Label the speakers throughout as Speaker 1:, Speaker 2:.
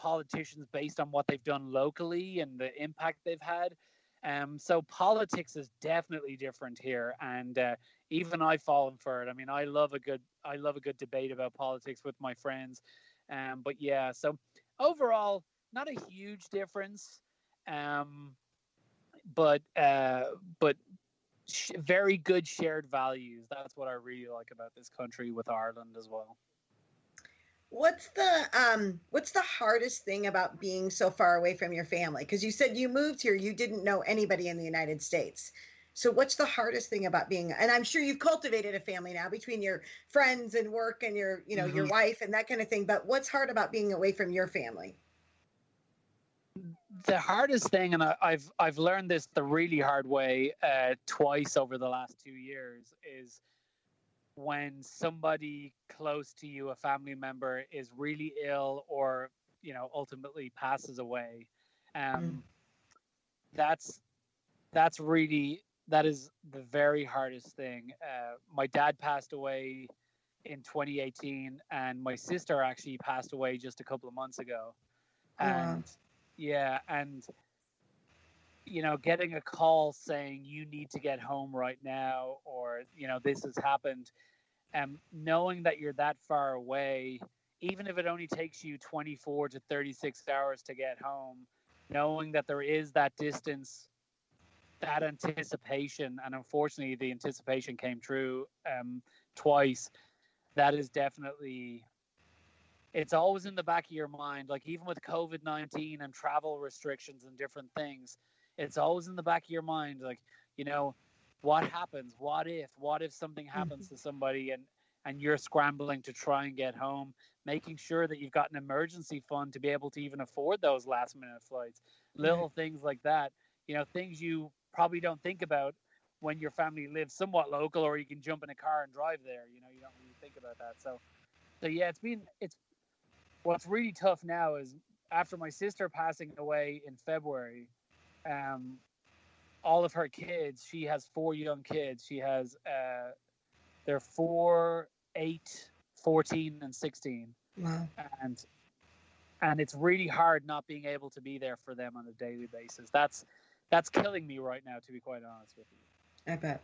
Speaker 1: politicians based on what they've done locally and the impact they've had. So politics is definitely different here, and even I've fallen for it. I mean, I love a good debate about politics with my friends. But yeah, so overall, not a huge difference, um, but very good shared values. That's what I really like about this country with Ireland as well.
Speaker 2: What's the hardest thing about being so far away from your family? Because you said you moved here, you didn't know anybody in the United States. So what's the hardest thing about being, and I'm sure you've cultivated a family now between your friends and work and your, your
Speaker 1: Mhm.
Speaker 2: wife and that kind of thing, but what's hard about being away from your family?
Speaker 1: The hardest thing, and I've learned this the really hard way twice over the last 2 years, is when somebody close to you, a family member, is really ill or ultimately passes away.
Speaker 2: Mm.
Speaker 1: Um, that's that is the very hardest thing. My dad passed away in 2018, and my sister actually passed away just a couple of months ago.
Speaker 2: Oh, wow.
Speaker 1: And yeah, and getting a call saying you need to get home right now, or this has happened, knowing that you're that far away, even if it only takes you 24 to 36 hours to get home, knowing that there is that distance, that anticipation, and unfortunately the anticipation came true twice. That is definitely, it's always in the back of your mind. Like, even with COVID-19 and travel restrictions and different things, it's always in the back of your mind. Like, you know, what happens? What if something happens
Speaker 2: Mhm.
Speaker 1: to somebody, and you're scrambling to try and get home, making sure that you've got an emergency fund to be able to even afford those last minute flights.
Speaker 2: Right.
Speaker 1: Little things like that, things you probably don't think about when your family lives somewhat local, or you can jump in a car and drive there. You don't really think about that. So yeah, it's what's really tough now is, after my sister passing away in February, um, all of her kids, she has four young kids. She has, they're 4, 8, 14, and 16.
Speaker 2: Wow.
Speaker 1: And, and it's really hard not being able to be there for them on a daily basis. That's killing me right now, to be quite honest with you.
Speaker 2: I bet.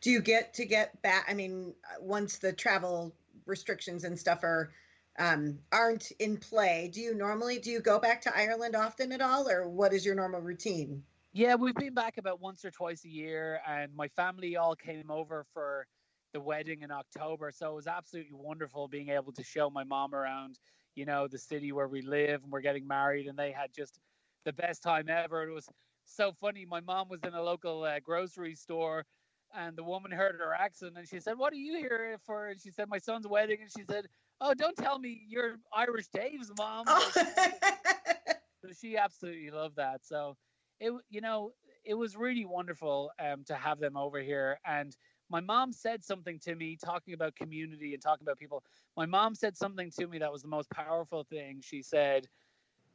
Speaker 2: Do you get to get back? I mean, once the travel restrictions and stuff aren't in play, do you go back to Ireland often at all, or what is your normal routine?
Speaker 1: Yeah, we've been back about once or twice a year, and my family all came over for the wedding in October. So it was absolutely wonderful being able to show my mom around, the city where we live, and we're getting married, and they had just the best time ever. It was so funny. My mom was in a local grocery store, and the woman heard her accent, and she said, "What are you here for?" And she said, "My son's wedding." And she said, "Oh, don't tell me you're Irish Dave's mom."
Speaker 2: Oh,
Speaker 1: Like, so she absolutely loved that. So it was really wonderful to have them over here. And my mom said something to me, talking about community and talking about people. My mom said something to me that was the most powerful thing. She said,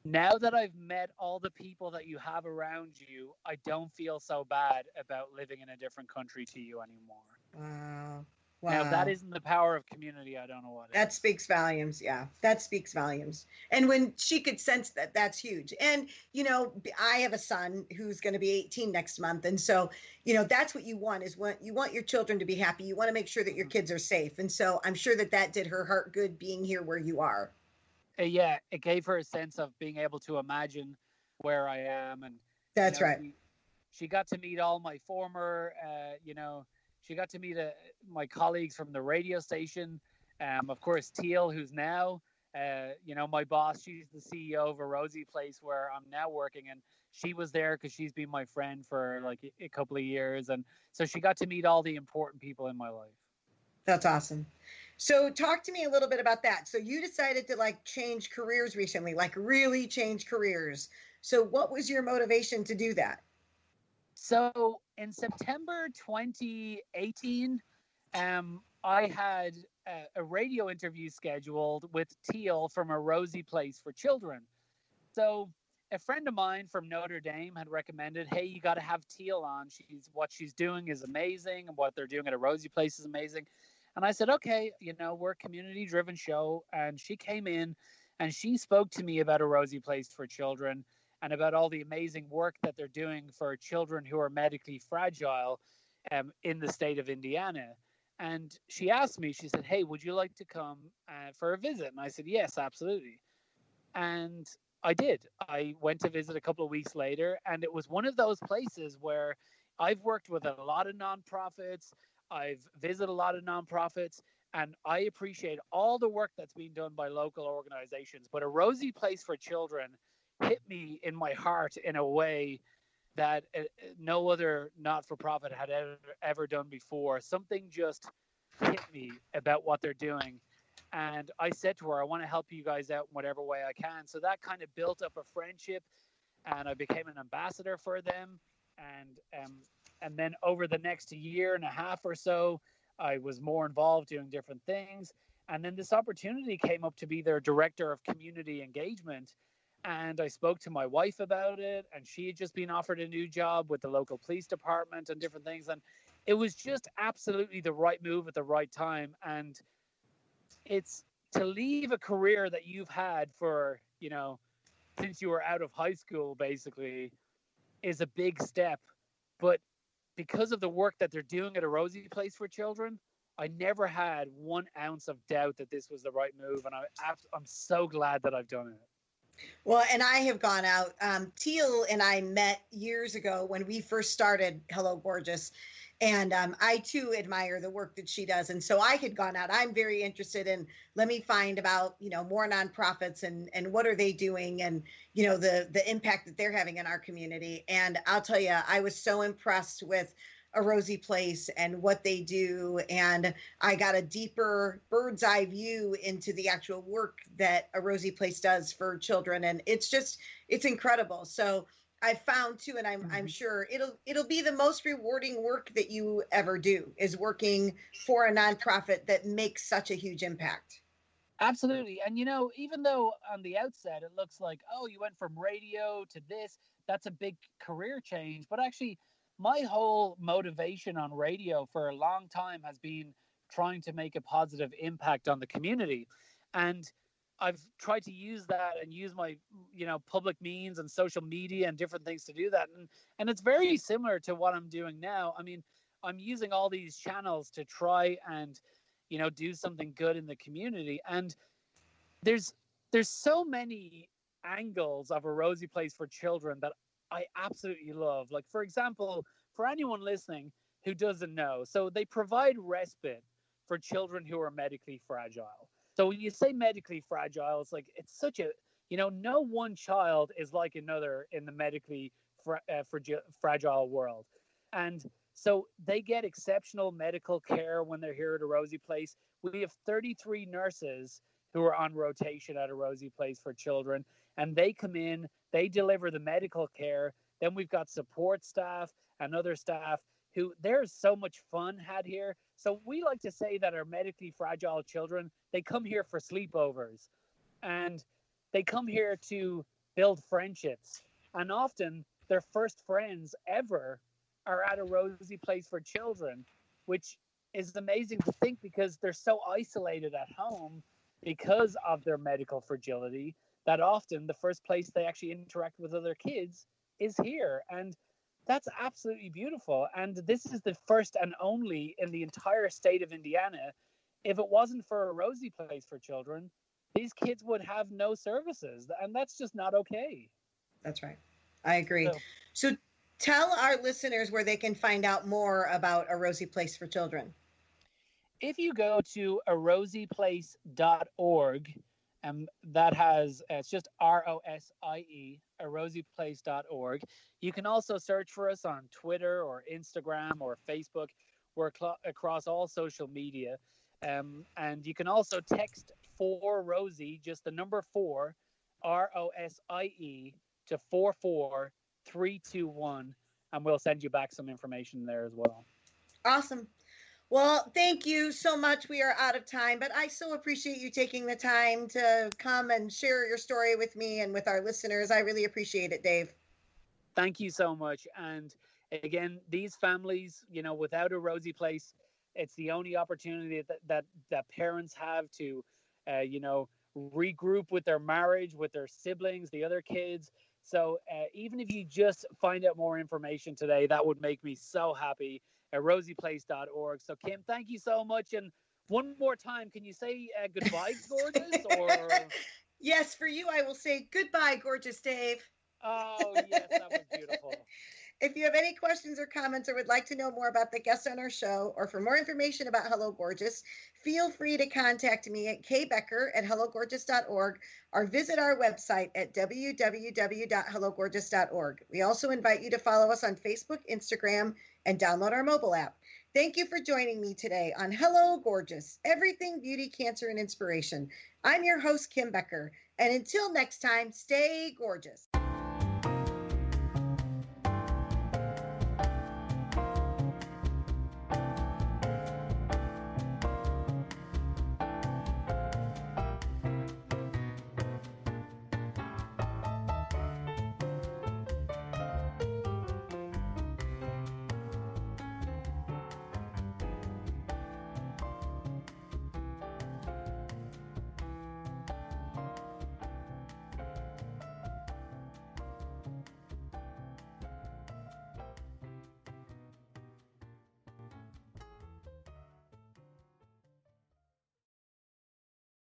Speaker 1: "Now that I've met all the people that you have around you, I don't feel so bad about living in a different country to you anymore."
Speaker 2: wow.
Speaker 1: Now, if that
Speaker 2: Wow.
Speaker 1: isn't the power of community, I don't know what
Speaker 2: That
Speaker 1: is.
Speaker 2: speaks volumes. Yeah, that speaks volumes. And when she could sense that, that's huge. And, I have a son who's going to be 18 next month. And so, that's what you want, is what you want your children to be happy. You want to make sure that your
Speaker 1: Mhm.
Speaker 2: kids are safe. And so I'm sure that did her heart good being here where you are.
Speaker 1: Yeah, it gave her a sense of being able to imagine where I am, and you
Speaker 2: That's
Speaker 1: know,
Speaker 2: right.
Speaker 1: she got to meet all my former, she got to meet my colleagues from the radio station. Of course, Teal, who's now, my boss. She's the CEO of A Rosie Place, where I'm now working, and she was there because she's been my friend for like a couple of years, and so she got to meet all the important people in my life.
Speaker 2: That's awesome. So talk to me a little bit about that. So you decided to like change careers recently, like really change careers. So what was your motivation to do that?
Speaker 1: So in September 2018, I had a radio interview scheduled with Teal from A Rosie Place for children. So a friend of mine from Notre Dame had recommended, "Hey, you got to have Teal on. What she's doing is amazing, and what they're doing at A Rosie Place is amazing." And I said, "Okay, we're a community-driven show." And she came in, And she spoke to me about A Rosie Place for Children and about all the amazing work that they're doing for children who are medically fragile in the state of Indiana. And she asked me, she said, "Hey, would you like to come for a visit?" And I said, "Yes, absolutely." And I did. I went to visit a couple of weeks later, and it was one of those places where I've worked with a lot of nonprofits, I've visited a lot of nonprofits, and I appreciate all the work that's being done by local organizations. But A Rosie Place for Children hit me in my heart in a way that no other not-for-profit had ever done before. Something just hit me about what they're doing. And I said to her, "I want to help you guys out in whatever way I can." So that kind of built up a friendship, and I became an ambassador for them. And then over the next year and a half or so, I was more involved doing different things. And then this opportunity came up to be their director of community engagement. And I spoke to my wife about it, and she had just been offered a new job with the local police department and different things. And it was just absolutely the right move at the right time. And it's to leave a career that you've had for, since you were out of high school, basically, is a big step. But because of the work that they're doing at A Rosie Place for Children, I never had 1 ounce of doubt that this was the right move. And I'm so glad that I've done it.
Speaker 2: Well, and I have gone out. Teal and I met years ago when we first started Hello Gorgeous. And I too admire the work that she does. And so I had gone out. I'm very interested in, let me find about, more nonprofits and what are they doing, and, the impact that they're having in our community. And I'll tell you, I was so impressed with A Rosie Place and what they do. And I got a deeper bird's eye view into the actual work that A Rosie Place does for children. And it's incredible. So I found too, and I'm sure it'll be the most rewarding work that you ever do, is working for a nonprofit that makes such a huge impact.
Speaker 1: Absolutely. And, even though on the outset it looks like, oh, you went from radio to this, that's a big career change. But actually, my whole motivation on radio for a long time has been trying to make a positive impact on the community. And I've tried to use that and use my, public means and social media and different things to do that. And it's very similar to what I'm doing now. I mean, I'm using all these channels to try and, do something good in the community. And there's so many angles of A Rosie Place for Children that I absolutely love. Like, for example, for anyone listening who doesn't know, so they provide respite for children who are medically fragile. So when you say medically fragile, it's like, it's such a, no one child is like another in the medically fragile world. And so they get exceptional medical care when they're here at A Rosie Place. We have 33 nurses who are on rotation at A Rosie Place for Children, and they come in, they deliver the medical care. Then we've got support staff and other staff who, there's so much fun had here. So we like to say that our medically fragile children, they come here for sleepovers, and they come here to build friendships. And often their first friends ever are at A Rosie Place for Children, which is amazing to think, because they're so isolated at home because of their medical fragility, that often the first place they actually interact with other kids is here. And that's absolutely beautiful. And this is the first and only in the entire state of Indiana. If it wasn't for A Rosie Place for Children, these kids would have no services. And that's just not okay.
Speaker 2: That's right. I agree. So tell our listeners where they can find out more about A Rosie Place for Children.
Speaker 1: If you go to arosieplace.org, that has, it's just ROSIE, arosieplace.org. You can also search for us on Twitter or Instagram or Facebook. We're across all social media. And you can also text 4Rosie, just the number 4, ROSIE, to 44321, and we'll send you back some information there as well.
Speaker 2: Awesome. Well, thank you so much. We are out of time, but I so appreciate you taking the time to come and share your story with me and with our listeners. I really appreciate it, Dave.
Speaker 1: Thank you so much. And again, these families, without A Rosie Place, it's the only opportunity that parents have to, regroup with their marriage, with their siblings, the other kids. So even if you just find out more information today, that would make me so happy. At rosieplace.org. So Kim, thank you so much. And one more time, can you say goodbye, gorgeous? Or
Speaker 2: Yes, for you, I will say goodbye, gorgeous Dave.
Speaker 1: oh yes, that was beautiful.
Speaker 2: If you have any questions or comments or would like to know more about the guests on our show or for more information about Hello Gorgeous, feel free to contact me at kbecker@hellogorgeous.org or visit our website at www.hellogorgeous.org. We also invite you to follow us on Facebook, Instagram, and download our mobile app. Thank you for joining me today on Hello Gorgeous, Everything Beauty, Cancer, and Inspiration. I'm your host, Kim Becker. And until next time, stay gorgeous.